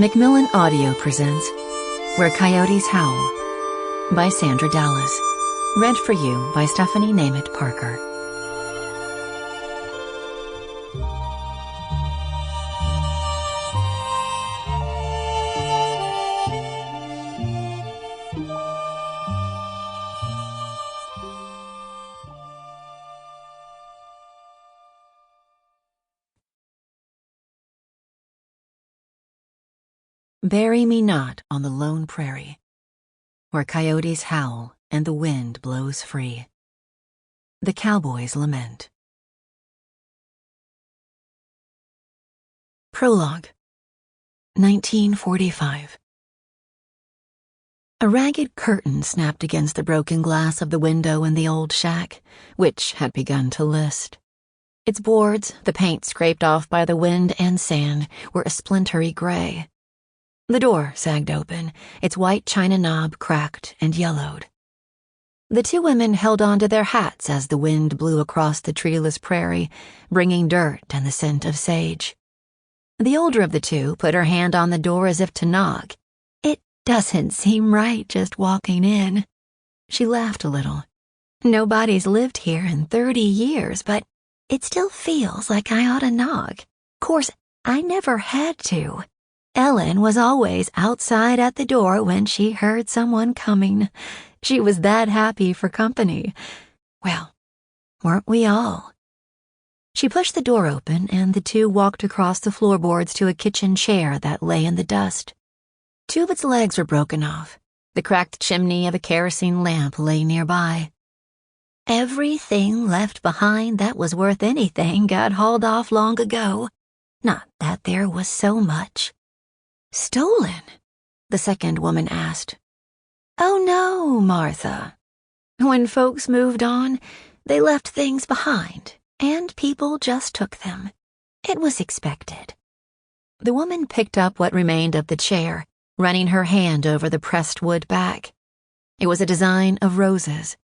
Macmillan Audio presents Where Coyotes Howl by Sandra Dallas. Read for you by Stephanie Németh-Parker. Bury me not on the lone prairie, where coyotes howl and the wind blows free. The Cowboy's Lament. Prologue, 1945. A ragged curtain snapped against the broken glass of the window in the old shack, which had begun to list. Its boards, the paint scraped off by the wind and sand, were a splintery gray. The door sagged open, its white china knob cracked and yellowed. The two women held on to their hats as the wind blew across the treeless prairie, bringing dirt and the scent of sage. The older of the two put her hand on the door as if to knock. "It doesn't seem right just walking in." She laughed a little. "Nobody's lived here in 30 years, but it still feels like I ought to knock. Course, I never had to. Ellen was always outside at the door when she heard someone coming. She was that happy for company. Well, weren't we all?" She pushed the door open, and the two walked across the floorboards to a kitchen chair that lay in the dust. Two of its legs were broken off. The cracked chimney of a kerosene lamp lay nearby. Everything left behind that was worth anything got hauled off long ago. Not that there was so much. "Stolen?" the second woman asked. "Oh no, Martha. When folks moved on, they left things behind, and people just took them. It was expected." The woman picked up what remained of the chair, running her hand over the pressed wood back. It was a design of roses.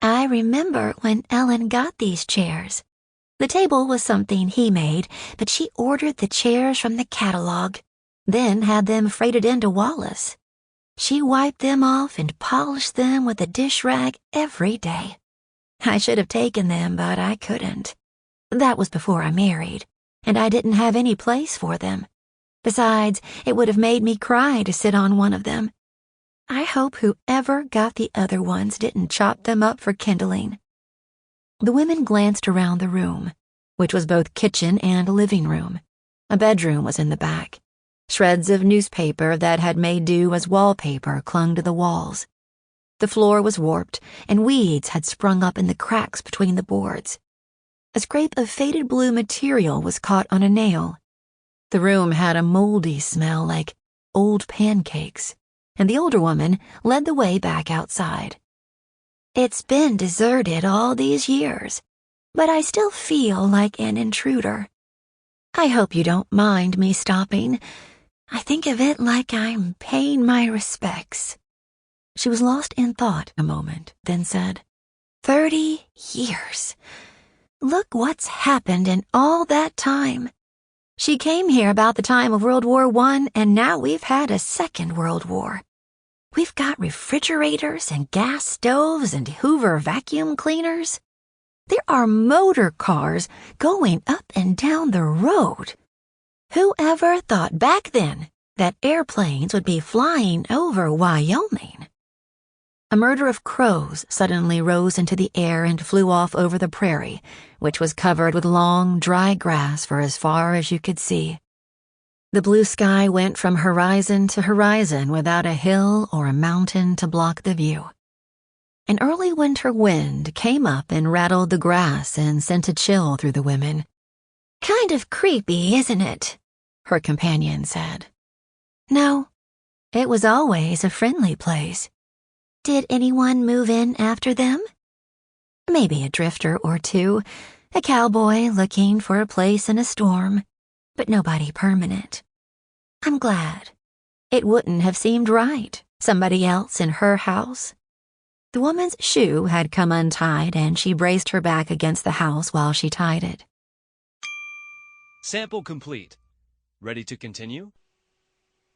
"I remember when Ellen got these chairs. The table was something he made, but she ordered the chairs from the catalog, then had them freighted into Wallace. She wiped them off and polished them with a dish rag every day. I should have taken them, but I couldn't. That was before I married, and I didn't have any place for them. Besides, it would have made me cry to sit on one of them. I hope whoever got the other ones didn't chop them up for kindling." The women glanced around the room, which was both kitchen and living room. A bedroom was in the back. Shreds of newspaper that had made do as wallpaper clung to the walls. The floor was warped, and weeds had sprung up in the cracks between the boards. A scrape of faded blue material was caught on a nail. The room had a moldy smell like old pancakes, and the older woman led the way back outside. "It's been deserted all these years, but I still feel like an intruder. I hope you don't mind me stopping. I think of it like I'm paying my respects." She was lost in thought a moment, then said, 30 years. Look what's happened in all that time. She came here about the time of World War I, and now we've had a Second World War. We've got refrigerators and gas stoves and Hoover vacuum cleaners. There are motor cars going up and down the road. Whoever thought back then that airplanes would be flying over Wyoming? A murder of crows suddenly rose into the air and flew off over the prairie, which was covered with long, dry grass for as far as you could see. The blue sky went from horizon to horizon without a hill or a mountain to block the view. An early winter wind came up and rattled the grass and sent a chill through the women. "Kind of creepy, isn't it?" her companion said. "No, it was always a friendly place. Did anyone move in after them?" "Maybe a drifter or two, a cowboy looking for a place in a storm, but nobody permanent. I'm glad. It wouldn't have seemed right, somebody else in her house." The woman's shoe had come untied, and she braced her back against the house while she tied it. Sample complete. Ready to continue?